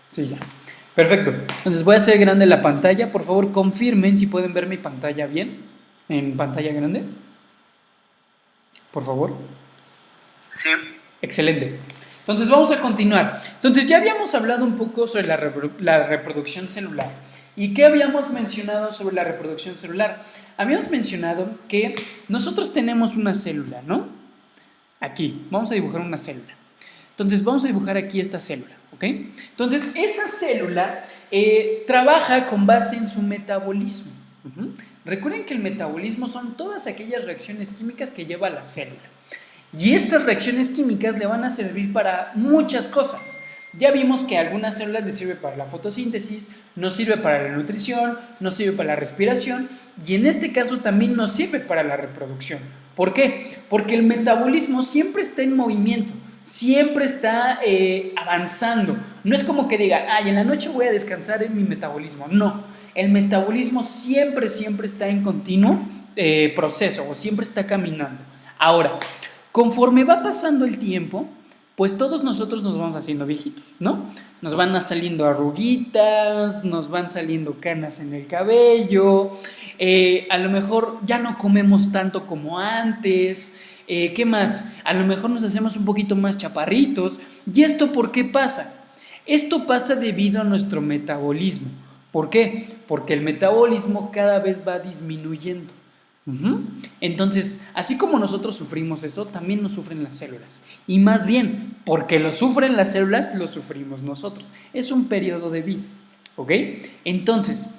Sí, ya. Perfecto. Entonces voy a hacer grande la pantalla. Por favor, confirmen si pueden ver mi pantalla bien. En pantalla grande. Por favor. Sí. Excelente. Entonces vamos a continuar. Entonces ya habíamos hablado un poco sobre la reproducción celular. ¿Y qué habíamos mencionado sobre la reproducción celular? Habíamos mencionado que nosotros tenemos una célula, ¿no? Aquí, vamos a dibujar una célula. Entonces vamos a dibujar aquí esta célula, ¿ok? Entonces esa célula trabaja con base en su metabolismo. Recuerden que el metabolismo son todas aquellas reacciones químicas que lleva la célula. Y estas reacciones químicas le van a servir para muchas cosas. Ya vimos que a algunas células les sirve para la fotosíntesis, nos sirve para la nutrición, nos sirve para la respiración y en este caso también nos sirve para la reproducción. ¿Por qué? Porque el metabolismo siempre está en movimiento, siempre está avanzando. No es como que diga, ay, en la noche voy a descansar en mi metabolismo. No, el metabolismo siempre está en continuo proceso o siempre está caminando. Ahora, conforme va pasando el tiempo, pues todos nosotros nos vamos haciendo viejitos, ¿no? Nos van saliendo arruguitas, nos van saliendo canas en el cabello, a lo mejor ya no comemos tanto como antes, ¿qué más? A lo mejor nos hacemos un poquito más chaparritos. ¿Y esto por qué pasa? Esto pasa debido a nuestro metabolismo. ¿Por qué? Porque el metabolismo cada vez va disminuyendo. Entonces, así como nosotros sufrimos eso, también nos sufren las células. Y más bien, porque lo sufren las células, lo sufrimos nosotros. Es un periodo de vida, ¿ok? Entonces,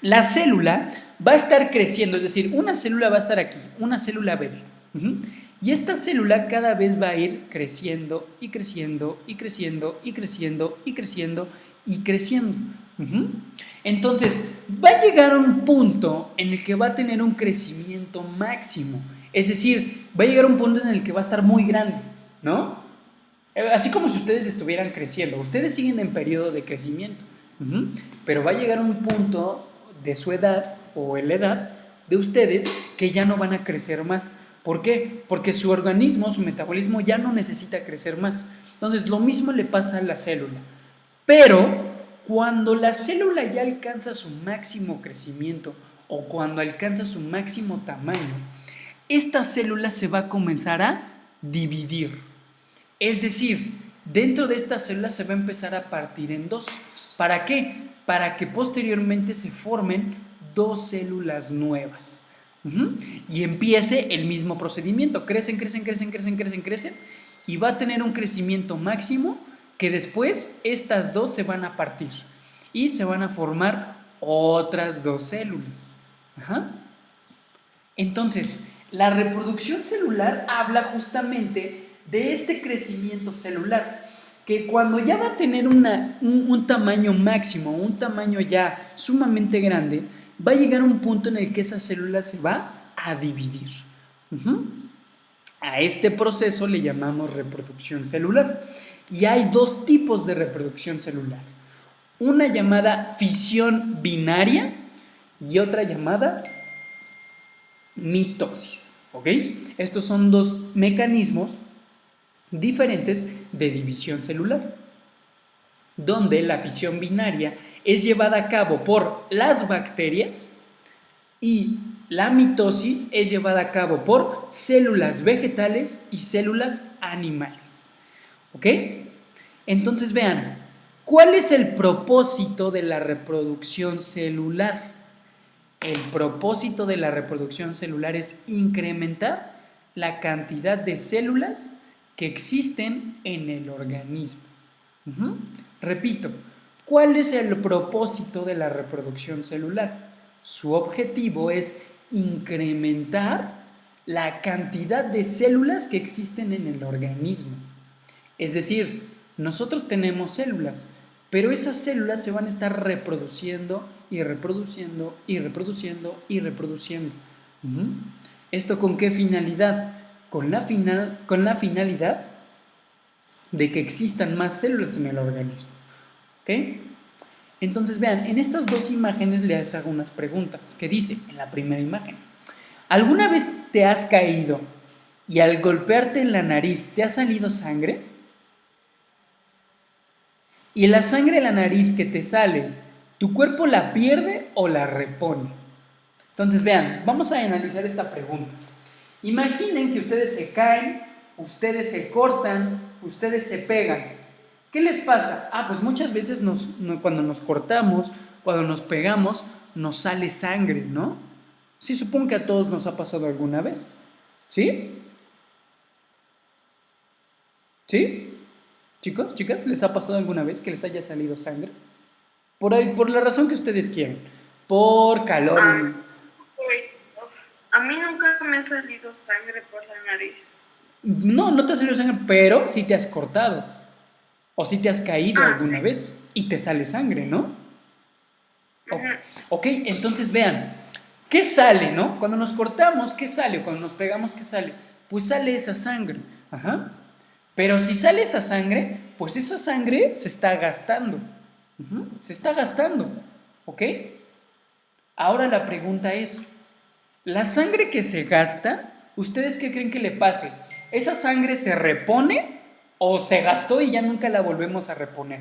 la célula va a estar creciendo, es decir, una célula va a estar aquí, una célula bebé. Y esta célula cada vez va a ir creciendo y creciendo y creciendo y creciendo y creciendo y creciendo. Entonces, va a llegar a un punto en el que va a tener un crecimiento máximo. Es decir, va a llegar a un punto en el que va a estar muy grande, ¿no? Así como si ustedes estuvieran creciendo. Ustedes siguen en periodo de crecimiento. Pero va a llegar un punto de su edad o en la edad de ustedes que ya no van a crecer más. ¿Por qué? Porque su organismo, su metabolismo ya no necesita crecer más. Entonces, lo mismo le pasa a la célula. Pero cuando la célula ya alcanza su máximo crecimiento o cuando alcanza su máximo tamaño, esta célula se va a comenzar a dividir. Es decir, dentro de esta célula se va a empezar a partir en dos. ¿Para qué? Para que posteriormente se formen dos células nuevas. Y empiece el mismo procedimiento. Crecen y va a tener un crecimiento máximo que después estas dos se van a partir y se van a formar otras dos células. Entonces, la reproducción celular habla justamente de este crecimiento celular, que cuando ya va a tener un tamaño máximo, un tamaño ya sumamente grande, va a llegar a un punto en el que esa célula se va a dividir. A este proceso le llamamos reproducción celular. Y hay dos tipos de reproducción celular. Una llamada fisión binaria y otra llamada mitosis. ¿Ok? Estos son dos mecanismos diferentes de división celular, donde la fisión binaria es llevada a cabo por las bacterias y la mitosis es llevada a cabo por células vegetales y células animales. ¿Ok? Entonces vean, ¿cuál es el propósito de la reproducción celular? El propósito de la reproducción celular es incrementar la cantidad de células que existen en el organismo. Repito, ¿cuál es el propósito de la reproducción celular? Su objetivo es incrementar la cantidad de células que existen en el organismo. Es decir, nosotros tenemos células, pero esas células se van a estar reproduciendo y reproduciendo y reproduciendo y reproduciendo. ¿Esto con qué finalidad? Con la finalidad de que existan más células en el organismo. ¿Ok? Entonces vean, en estas dos imágenes les hago unas preguntas. ¿Qué dice en la primera imagen? ¿Alguna vez te has caído y al golpearte en la nariz te ha salido sangre? Y la sangre de la nariz que te sale, ¿tu cuerpo la pierde o la repone? Entonces vean, vamos a analizar esta pregunta. Imaginen que ustedes se caen, ustedes se cortan, ustedes se pegan. ¿Qué les pasa? Pues muchas veces cuando nos cortamos, cuando nos pegamos, nos sale sangre, ¿no? Sí, supongo que a todos nos ha pasado alguna vez. ¿Sí? ¿Sí? Chicos, chicas, ¿les ha pasado alguna vez que les haya salido sangre? Por la razón que ustedes quieran. Por calor. A mí nunca me ha salido sangre por la nariz. No, no te ha salido sangre, pero sí te has cortado. O sí te has caído Sí. alguna vez y te sale sangre, ¿no? Ok, entonces vean, ¿qué sale, no? Cuando nos cortamos, ¿qué sale? O cuando nos pegamos, ¿qué sale? Pues sale esa sangre. Ajá. Pero si sale esa sangre, pues esa sangre se está gastando. Se está gastando. ¿Ok? Ahora la pregunta es, ¿la sangre que se gasta, ustedes qué creen que le pase? ¿Esa sangre se repone o se gastó y ya nunca la volvemos a reponer?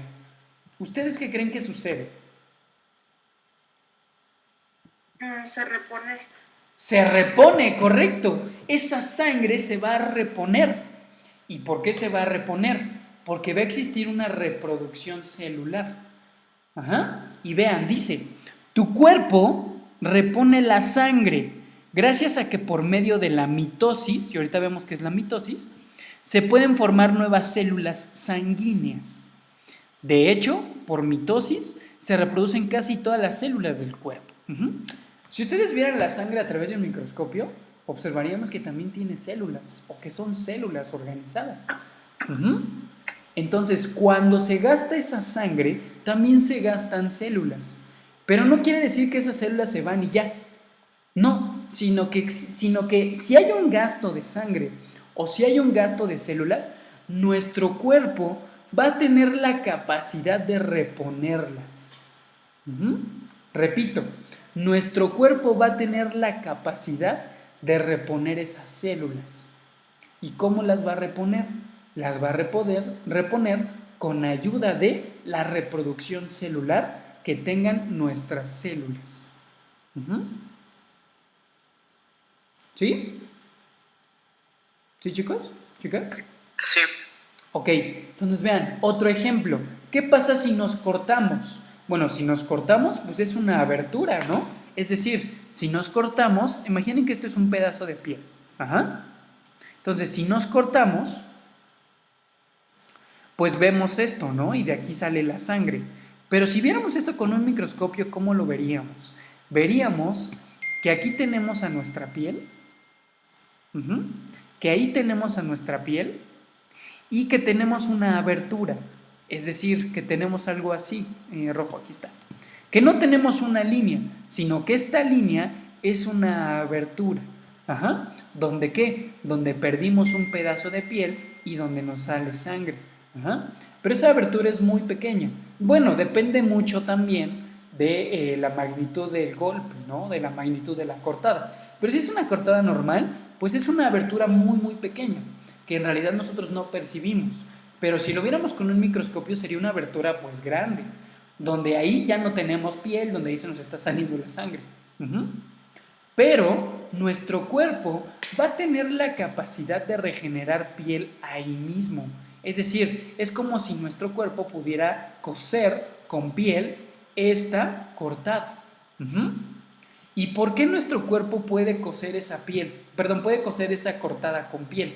¿Ustedes qué creen que sucede? Se repone. Se repone, correcto. Esa sangre se va a reponer. ¿Y por qué se va a reponer? Porque va a existir una reproducción celular. Ajá. Y vean, dice, tu cuerpo repone la sangre gracias a que por medio de la mitosis, y ahorita vemos qué es la mitosis, se pueden formar nuevas células sanguíneas. De hecho, por mitosis se reproducen casi todas las células del cuerpo. Si ustedes vieran la sangre a través de un microscopio, observaríamos que también tiene células, o que son células organizadas. Entonces, cuando se gasta esa sangre, también se gastan células. Pero no quiere decir que esas células se van y ya. No, sino que si hay un gasto de sangre o si hay un gasto de células, nuestro cuerpo va a tener la capacidad de reponerlas. Repito, nuestro cuerpo va a tener la capacidad de reponer esas células. ¿Y cómo las va a reponer? Las va a reponer con ayuda de la reproducción celular que tengan nuestras células. ¿Sí? ¿Sí, chicos? ¿Chicas? Sí. Ok, entonces vean, otro ejemplo. ¿Qué pasa si nos cortamos? Bueno, si nos cortamos, pues es una abertura, ¿no? Es decir, si nos cortamos, imaginen que este es un pedazo de piel. Ajá. Entonces, si nos cortamos, pues vemos esto, ¿no? Y de aquí sale la sangre. Pero si viéramos esto con un microscopio, ¿cómo lo veríamos? Veríamos que aquí tenemos a nuestra piel, que ahí tenemos a nuestra piel y que tenemos una abertura, es decir, que tenemos algo así, rojo, aquí está. Que no tenemos una línea, sino que esta línea es una abertura. Ajá. ¿Donde qué? Donde perdimos un pedazo de piel y donde nos sale sangre. Ajá. Pero esa abertura es muy pequeña. Bueno, depende mucho también de la magnitud del golpe, ¿no? De la magnitud de la cortada. Pero si es una cortada normal, pues es una abertura muy, muy pequeña, que en realidad nosotros no percibimos. Pero si lo viéramos con un microscopio sería una abertura pues grande, donde ahí ya no tenemos piel, donde ahí se nos está saliendo la sangre. Pero nuestro cuerpo va a tener la capacidad de regenerar piel ahí mismo. Es decir, es como si nuestro cuerpo pudiera coser con piel esta cortada. ¿Y por qué nuestro cuerpo puede coser esa piel? Perdón, puede coser esa cortada con piel.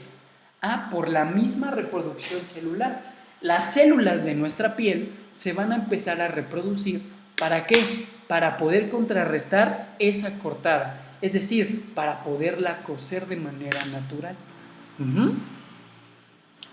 Por la misma reproducción celular. Las células de nuestra piel se van a empezar a reproducir. ¿Para qué? Para poder contrarrestar esa cortada. Es decir, para poderla coser de manera natural.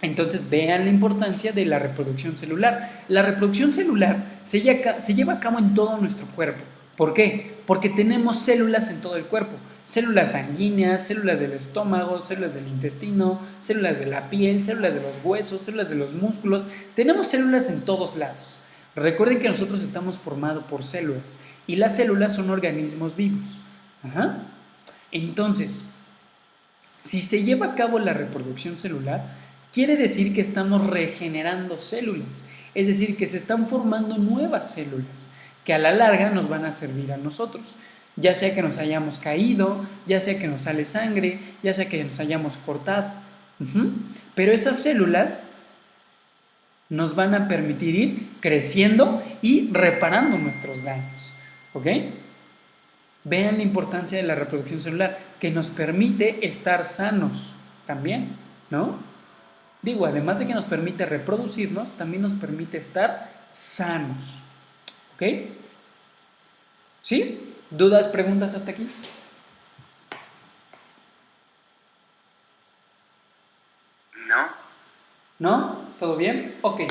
Entonces vean la importancia de la reproducción celular. La reproducción celular se lleva a cabo en todo nuestro cuerpo. ¿Por qué? Porque tenemos células en todo el cuerpo. Células sanguíneas, células del estómago, células del intestino, células de la piel, células de los huesos, células de los músculos. Tenemos células en todos lados. Recuerden que nosotros estamos formados por células y las células son organismos vivos. Entonces, si se lleva a cabo la reproducción celular, quiere decir que estamos regenerando células. Es decir, que se están formando nuevas células que a la larga nos van a servir a nosotros. Ya sea que nos hayamos caído, ya sea que nos sale sangre, ya sea que nos hayamos cortado. Pero esas células nos van a permitir ir creciendo y reparando nuestros daños. ¿Ok? Vean la importancia de la reproducción celular, que nos permite estar sanos también, ¿no? Digo, además de que nos permite reproducirnos, también nos permite estar sanos. ¿Ok? ¿Sí? ¿Dudas, preguntas hasta aquí? No. ¿No? ¿Todo bien? Ok.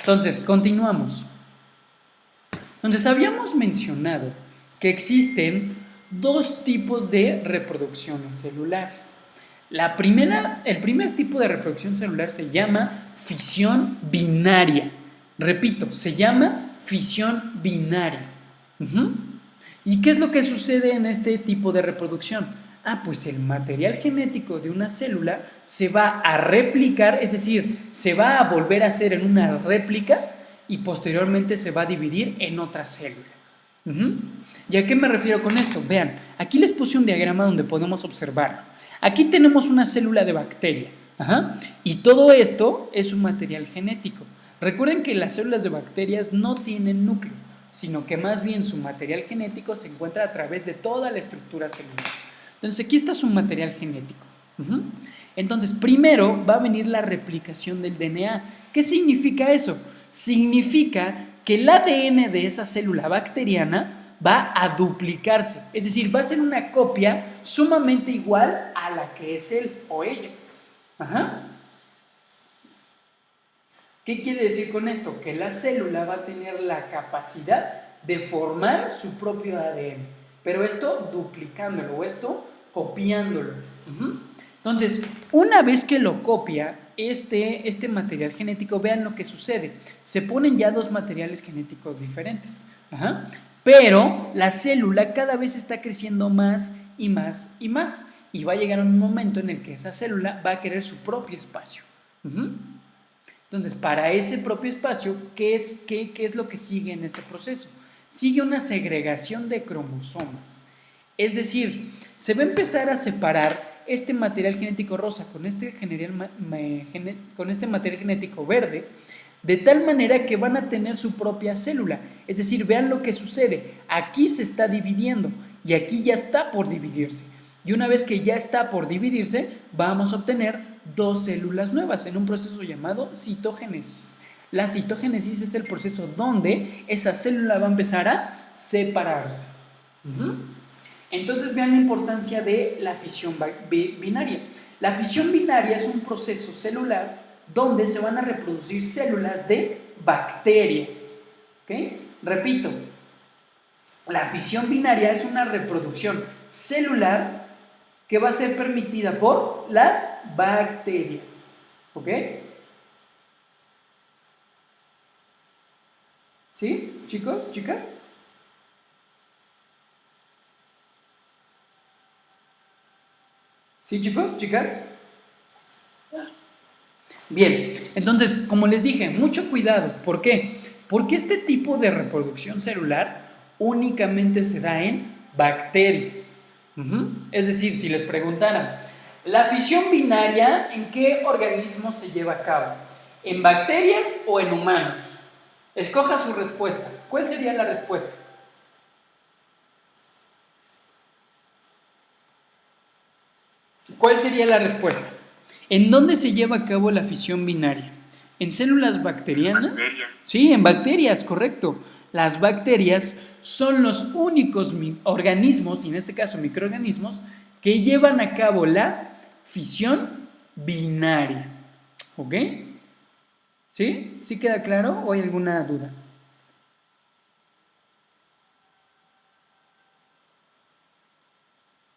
Entonces, continuamos. Entonces, habíamos mencionado que existen dos tipos de reproducciones celulares. El primer tipo de reproducción celular se llama fisión binaria. Repito, se llama fisión binaria. ¿Y qué es lo que sucede en este tipo de reproducción? Pues el material genético de una célula se va a replicar, es decir, se va a volver a hacer en una réplica y posteriormente se va a dividir en otra célula. ¿Y a qué me refiero con esto? Vean, aquí les puse un diagrama donde podemos observar. Aquí tenemos una célula de bacteria, y todo esto es un material genético. Recuerden que las células de bacterias no tienen núcleo, sino que más bien su material genético se encuentra a través de toda la estructura celular. Entonces aquí está su material genético. Entonces primero va a venir la replicación del DNA. ¿Qué significa eso? Significa que el ADN de esa célula bacteriana va a duplicarse, es decir, va a ser una copia sumamente igual a la que es él o ella. ¿Qué quiere decir con esto? Que la célula va a tener la capacidad de formar su propio ADN, pero esto duplicándolo o esto copiándolo. Entonces, una vez que lo copia este material genético, vean lo que sucede. Se ponen ya dos materiales genéticos diferentes. Pero la célula cada vez está creciendo más y más y más. Y va a llegar un momento en el que esa célula va a querer su propio espacio. Entonces, para ese propio espacio, ¿qué es lo que sigue en este proceso? Sigue una segregación de cromosomas. Es decir, se va a empezar a separar este material genético rosa con este material genético verde, de tal manera que van a tener su propia célula. Es decir, vean lo que sucede. Aquí se está dividiendo y aquí ya está por dividirse. Y una vez que ya está por dividirse, vamos a obtener dos células nuevas en un proceso llamado citogénesis. La citogénesis es el proceso donde esa célula va a empezar a separarse. Entonces vean la importancia de la fisión binaria. La fisión binaria es un proceso celular donde se van a reproducir células de bacterias. Repito, la fisión binaria es una reproducción celular que va a ser permitida por las bacterias. ¿Sí, chicos, chicas? ¿Sí, chicos, chicas? Bien, entonces, como les dije, mucho cuidado. ¿Por qué? Porque este tipo de reproducción celular únicamente se da en bacterias. Es decir, si les preguntaran, ¿la fisión binaria en qué organismos se lleva a cabo? ¿En bacterias o en humanos? Escoja su respuesta. ¿Cuál sería la respuesta? ¿Cuál sería la respuesta? ¿En dónde se lleva a cabo la fisión binaria? ¿En células bacterianas? Bacterias. Sí, en bacterias, correcto. Las bacterias son los únicos organismos, y en este caso microorganismos, que llevan a cabo la fisión binaria. ¿Ok? ¿Sí? ¿Sí queda claro o hay alguna duda?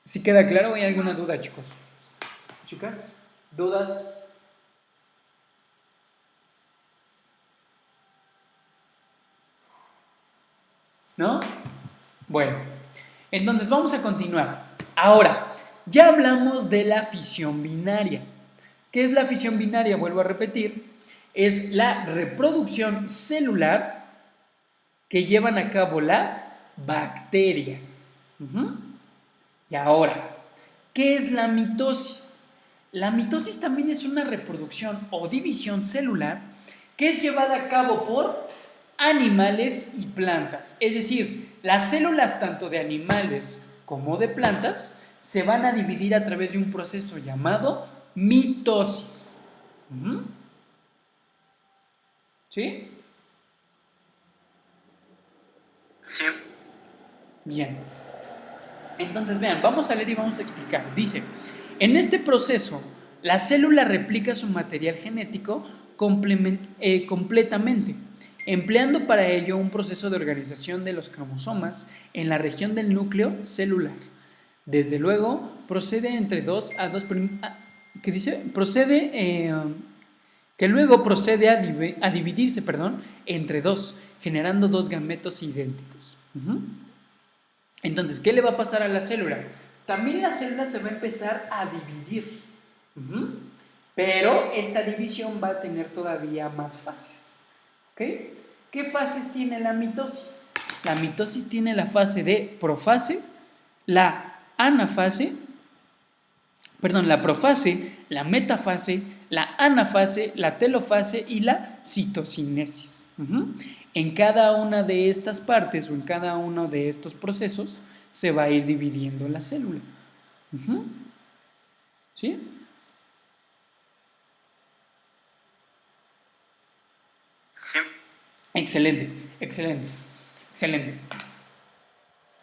¿Sí queda claro o hay alguna duda, chicos? ¿Chicas? ¿Dudas? ¿No? Bueno, entonces vamos a continuar. Ahora, ya hablamos de la fisión binaria. ¿Qué es la fisión binaria? Vuelvo a repetir. es la reproducción celular que llevan a cabo las bacterias. Y ahora, ¿qué es la mitosis? La mitosis también es una reproducción o división celular que es llevada a cabo por animales y plantas. Es decir, las células tanto de animales como de plantas se van a dividir a través de un proceso llamado mitosis. ¿Sí? Sí. Bien. Entonces, vean, vamos a leer y vamos a explicar. Dice, en este proceso, la célula replica su material genético completamente, empleando para ello un proceso de organización de los cromosomas en la región del núcleo celular. Desde luego, procede entre 2 a 2... ¿Qué dice? Que luego procede a dividirse, entre dos, generando dos gametos idénticos. Entonces, ¿qué le va a pasar a la célula? También la célula se va a empezar a dividir. Pero esta división va a tener todavía más fases. ¿Ok? ¿Qué fases tiene la mitosis? La mitosis tiene la fase de profase, la profase, la metafase, la anafase, la telofase y la citocinesis. En cada una de estas partes o en cada uno de estos procesos se va a ir dividiendo la célula. ¿Sí? Sí. Excelente.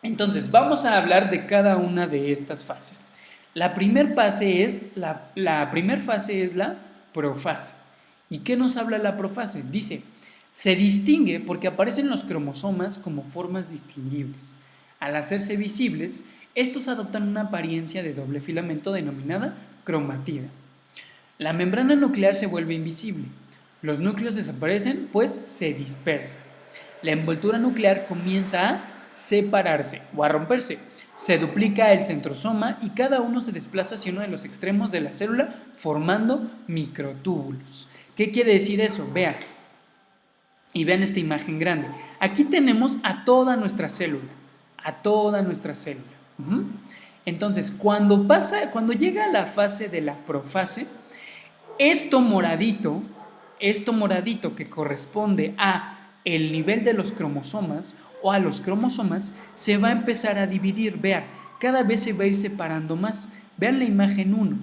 Entonces, vamos a hablar de cada una de estas fases. La primera fase es la profase. ¿Y qué nos habla la profase? Dice, se distingue porque aparecen los cromosomas como formas distinguibles. Al hacerse visibles, estos adoptan una apariencia de doble filamento denominada cromatida. La membrana nuclear se vuelve invisible. Los núcleos desaparecen, pues se dispersan. La envoltura nuclear comienza a separarse o a romperse. Se duplica el centrosoma y cada uno se desplaza hacia uno de los extremos de la célula formando microtúbulos. ¿Qué quiere decir eso? Vean. Y vean esta imagen grande. Aquí tenemos a toda nuestra célula. Entonces, cuando llega a la fase de la profase, esto moradito que corresponde a el nivel de los cromosomas o a los cromosomas, se va a empezar a dividir. Vean, cada vez se va a ir separando más. Vean la imagen 1,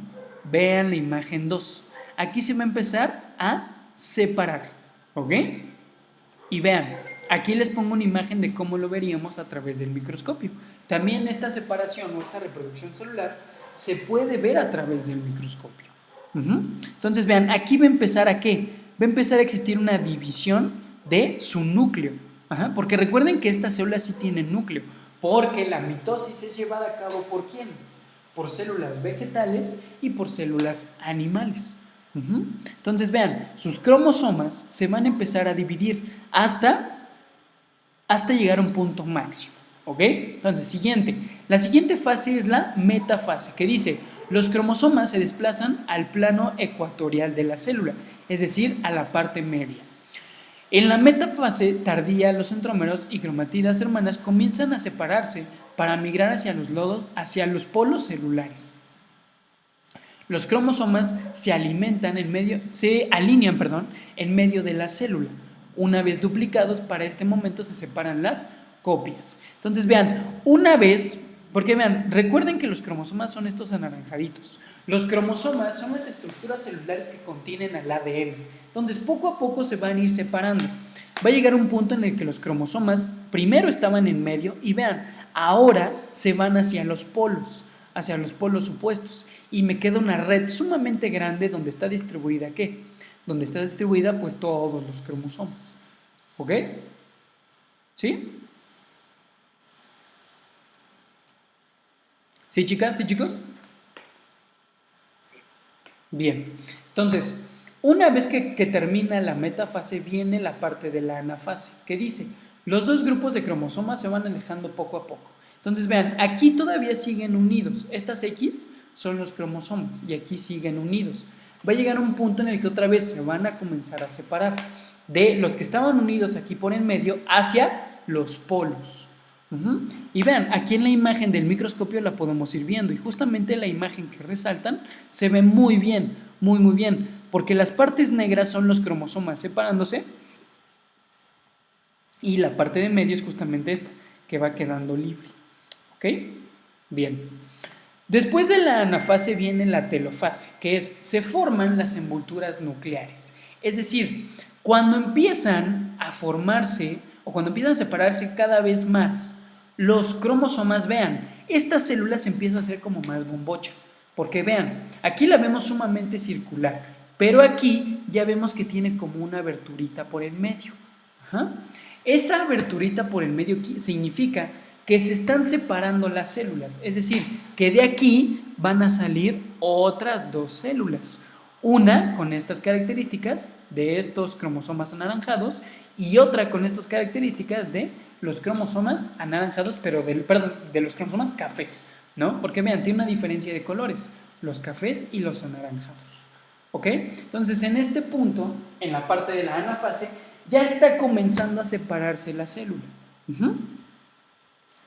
vean la imagen 2. Aquí se va a empezar a separar, ¿ok? Y vean, aquí les pongo una imagen de cómo lo veríamos a través del microscopio. También esta separación o esta reproducción celular se puede ver a través del microscopio. Entonces vean, aquí va a empezar a ¿qué? Va a empezar a existir una división de su núcleo. Porque recuerden que estas células sí tienen núcleo, porque la mitosis es llevada a cabo ¿por quiénes? Por células vegetales y por células animales. Entonces vean, sus cromosomas se van a empezar a dividir hasta llegar a un punto máximo. ¿Ok? Entonces, la siguiente fase es la metafase, que dice, los cromosomas se desplazan al plano ecuatorial de la célula, es decir, a la parte media. En la metafase tardía, los centrómeros y cromatidas hermanas comienzan a separarse para migrar hacia los polos celulares. Los cromosomas se alinean en medio de la célula. Una vez duplicados, para este momento se separan las copias. Entonces vean, porque vean, recuerden que los cromosomas son estos anaranjaditos. Los cromosomas son las estructuras celulares que contienen al ADN. Entonces poco a poco se van a ir separando. Va a llegar un punto en el que los cromosomas primero estaban en medio y vean, ahora se van hacia los polos opuestos. Y me queda una red sumamente grande donde está distribuida, ¿qué? Donde está distribuida pues todos los cromosomas. ¿Ok? ¿Sí? ¿Sí, chicas? ¿Sí, chicos? Sí. Bien. Entonces, una vez que termina la metafase, viene la parte de la anafase, que dice, los dos grupos de cromosomas se van alejando poco a poco. Entonces, vean, aquí todavía siguen unidos. Estas X son los cromosomas y aquí siguen unidos. va a llegar un punto en el que otra vez se van a comenzar a separar de los que estaban unidos aquí por en medio hacia los polos. Y vean, aquí en la imagen del microscopio la podemos ir viendo y justamente la imagen que resaltan se ve muy bien, muy bien, porque las partes negras son los cromosomas separándose y la parte de medio es justamente esta, que va quedando libre. ¿Ok? Bien. Después de la anafase viene la telofase, que es, se forman las envolturas nucleares. Es decir, cuando empiezan a formarse o cuando empiezan a separarse cada vez más los cromosomas, vean, esta célula se empieza a hacer como más bombocha. Porque vean, aquí la vemos sumamente circular, pero aquí ya vemos que tiene como una aberturita por el medio. Esa aberturita por el medio significa que se están separando las células, es decir, que de aquí van a salir otras dos células, una con estas características de estos cromosomas anaranjados y otra con estas características de los cromosomas anaranjados, pero de los cromosomas cafés, ¿no? Porque vean, tiene una diferencia de colores, los cafés y los anaranjados, ¿ok? Entonces, en este punto, en la parte de la anafase, ya está comenzando a separarse la célula.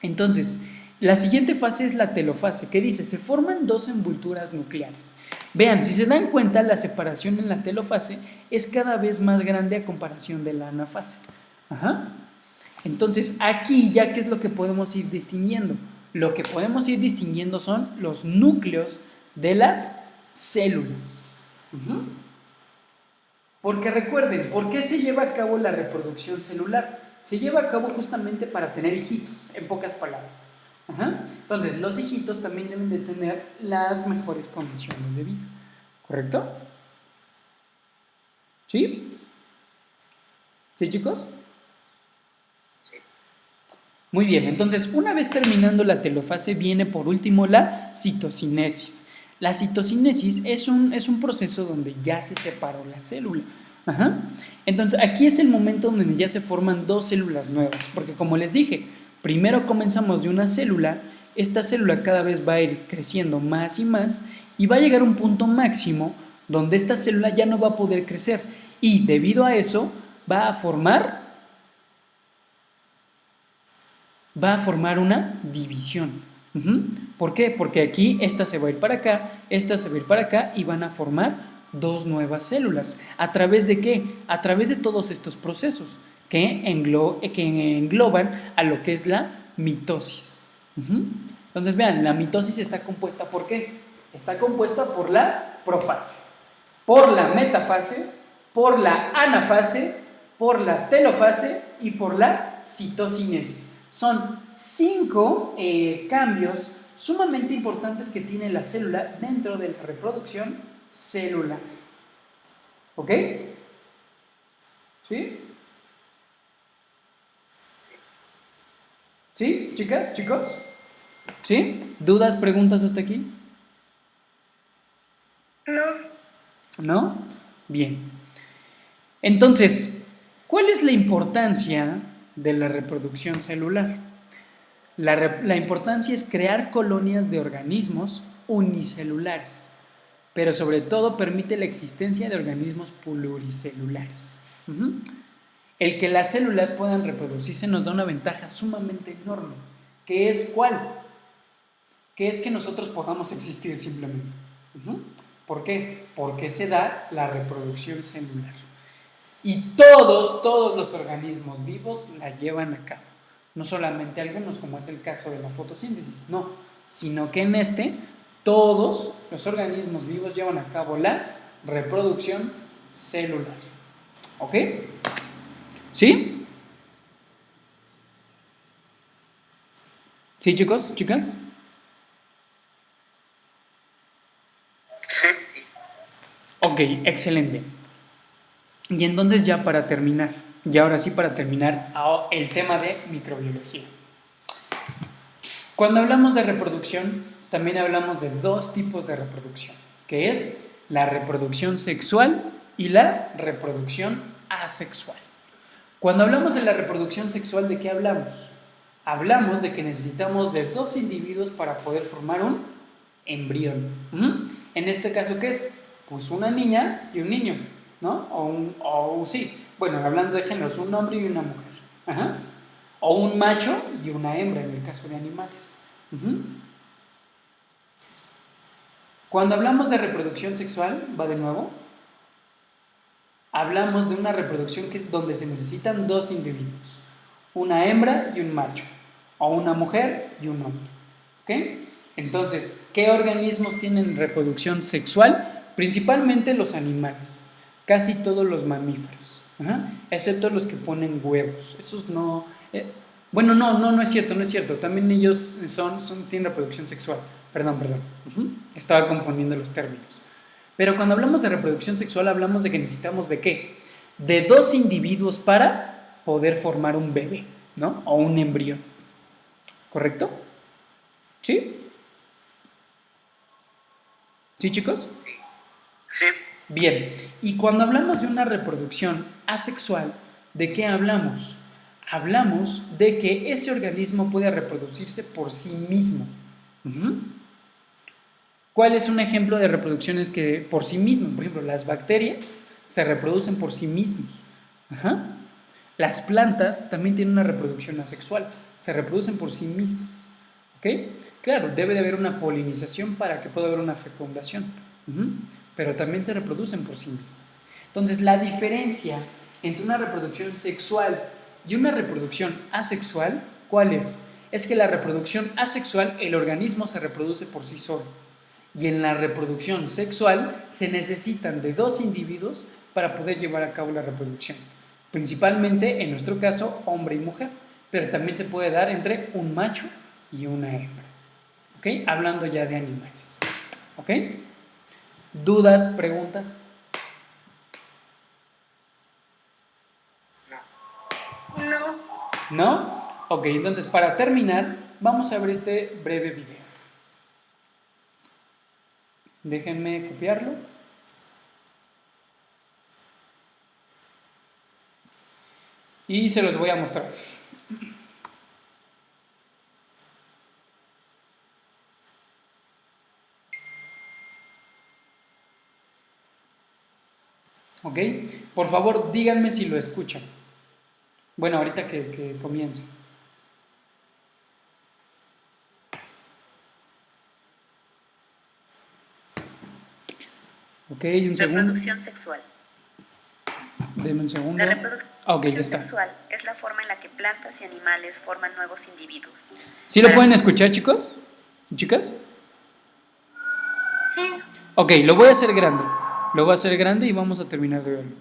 Entonces, la siguiente fase es la telofase, que dice, se forman dos envolturas nucleares. Vean, si se dan cuenta, la separación en la telofase es cada vez más grande a comparación de la anafase. Entonces, aquí ya, ¿qué es lo que podemos ir distinguiendo? Lo que podemos ir distinguiendo son los núcleos de las células. Porque recuerden, ¿por qué se lleva a cabo la reproducción celular? Se lleva a cabo justamente para tener hijitos, en pocas palabras. Entonces, los hijitos también deben de tener las mejores condiciones de vida, ¿correcto? ¿Sí? ¿Sí, chicos? Sí. Muy bien, entonces, una vez terminando la telofase, viene por último la citocinesis. La citocinesis es un proceso donde ya se separó la célula. Entonces, aquí es el momento donde ya se forman dos células nuevas, porque como les dije, primero comenzamos de una célula, esta célula cada vez va a ir creciendo más y más, y va a llegar a un punto máximo donde esta célula ya no va a poder crecer, y debido a eso va a formar una división. ¿Por qué? Porque aquí esta se va a ir para acá, esta se va a ir para acá, y van a formar dos nuevas células. ¿A través de qué? A través de todos estos procesos que engloban a lo que es la mitosis. Entonces, vean, la mitosis está compuesta ¿por qué? Está compuesta por la profase, por la metafase, por la anafase, por la telofase y por la citocinesis. Son 5 cambios sumamente importantes que tiene la célula dentro de la reproducción celular. ¿Ok? ¿Sí? ¿Sí, chicas, chicos? ¿Sí? ¿Dudas, preguntas hasta aquí? No. ¿No? Bien. Entonces, ¿cuál es la importancia de la reproducción celular? La importancia es crear colonias de organismos unicelulares, pero sobre todo permite la existencia de organismos pluricelulares. El que las células puedan reproducirse nos da una ventaja sumamente enorme, que es ¿cuál? Que es que nosotros podamos existir simplemente. ¿Por qué? Porque se da la reproducción celular. Y todos los organismos vivos la llevan a cabo. No solamente algunos, como es el caso de la fotosíntesis, no, sino que en todos los organismos vivos llevan a cabo la reproducción celular. ¿Ok? ¿Sí? ¿Sí, chicos? ¿Chicas? Sí. Ok, excelente. Y entonces ya para terminar, el tema de microbiología. Cuando hablamos de reproducción, también hablamos de dos tipos de reproducción, que es la reproducción sexual y la reproducción asexual. Cuando hablamos de la reproducción sexual, ¿de qué hablamos? Hablamos de que necesitamos de dos individuos para poder formar un embrión. En este caso, ¿qué es? Pues una niña y un niño, ¿no? Sí, bueno, hablando de géneros, un hombre y una mujer. Ajá. O un macho y una hembra en el caso de animales. Ujú. Cuando hablamos de reproducción sexual, va de nuevo, hablamos de una reproducción que es donde se necesitan dos individuos, una hembra y un macho, o una mujer y un hombre. ¿Ok? Entonces, ¿qué organismos tienen reproducción sexual? Principalmente los animales, casi todos los mamíferos, ajá, excepto los que ponen huevos. Esos no. Bueno, no es cierto, no es cierto. También ellos tienen reproducción sexual. Perdón. Ujú. Estaba confundiendo los términos. Pero cuando hablamos de reproducción sexual, hablamos de que necesitamos ¿de qué? De dos individuos para poder formar un bebé, ¿no? O un embrión. ¿Correcto? ¿Sí? ¿Sí, chicos? Sí. Bien, y cuando hablamos de una reproducción asexual, ¿de qué hablamos? Hablamos de que ese organismo puede reproducirse por sí mismo. Uh-huh. ¿Cuál es un ejemplo de reproducciones que por sí mismo? Por ejemplo, las bacterias se reproducen por sí mismos. Ajá. Las plantas también tienen una reproducción asexual, se reproducen por sí mismas. ¿Ok? Claro, debe de haber una polinización para que pueda haber una fecundación, pero también se reproducen por sí mismas. Entonces, la diferencia entre una reproducción sexual y una reproducción asexual, ¿cuál es? Es que la reproducción asexual, el organismo se reproduce por sí solo. Y en la reproducción sexual se necesitan de dos individuos para poder llevar a cabo la reproducción. Principalmente, en nuestro caso, hombre y mujer. Pero también se puede dar entre un macho y una hembra. ¿Ok? Hablando ya de animales. ¿Ok? ¿Dudas, preguntas? No. ¿No? Ok, entonces para terminar, vamos a ver este breve video. Déjenme copiarlo. Y se los voy a mostrar. ¿Ok? Por favor, díganme si lo escuchan. Bueno, ahorita que comience. Ok, un segundo. Reproducción sexual. Denme un segundo. La reproducción Ok, ya está. sexual es la forma en la que plantas y animales forman nuevos individuos. ¿Sí lo pueden escuchar, chicos? ¿Chicas? Sí. Ok, lo voy a hacer grande. Lo voy a hacer grande y vamos a terminar de verlo.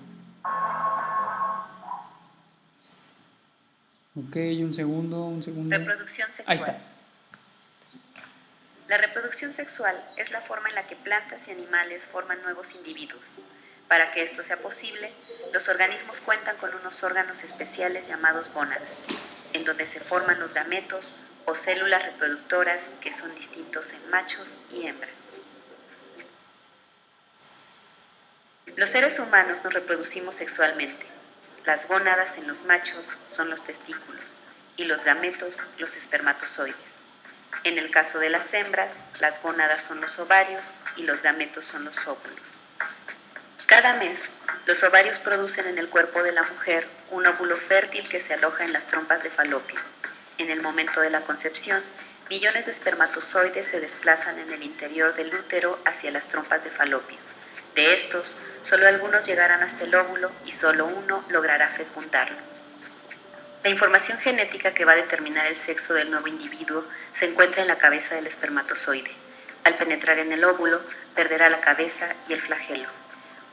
Ok, un segundo. Reproducción Ahí sexual. está. La reproducción sexual es la forma en la que plantas y animales forman nuevos individuos. Para que esto sea posible, los organismos cuentan con unos órganos especiales llamados gónadas, en donde se forman los gametos o células reproductoras que son distintos en machos y hembras. Los seres humanos nos reproducimos sexualmente. Las gónadas en los machos son los testículos y los gametos los espermatozoides. En el caso de las hembras, las gónadas son los ovarios y los gametos son los óvulos. Cada mes, los ovarios producen en el cuerpo de la mujer un óvulo fértil que se aloja en las trompas de falopio. En el momento de la concepción, millones de espermatozoides se desplazan en el interior del útero hacia las trompas de falopio. De estos, solo algunos llegarán hasta el óvulo y solo uno logrará fecundarlo. La información genética que va a determinar el sexo del nuevo individuo se encuentra en la cabeza del espermatozoide. Al penetrar en el óvulo, perderá la cabeza y el flagelo.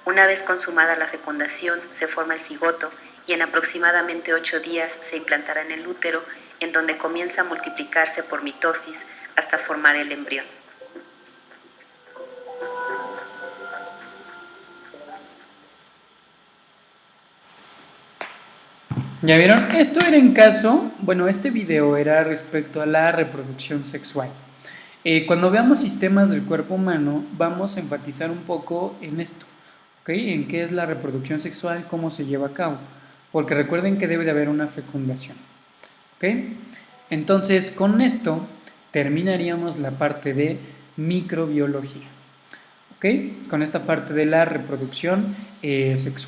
Una vez consumada la fecundación, se forma el cigoto y en aproximadamente 8 días se implantará en el útero, en donde comienza a multiplicarse por mitosis hasta formar el embrión. ¿Ya vieron? Esto era en caso, bueno, este video era respecto a la reproducción sexual. Cuando veamos sistemas del cuerpo humano, vamos a enfatizar un poco en esto, ¿ok? En qué es la reproducción sexual, cómo se lleva a cabo, porque recuerden que debe de haber una fecundación, ¿ok? Entonces, con esto terminaríamos la parte de microbiología, ¿ok? ¿ok? Con esta parte de la reproducción sexual.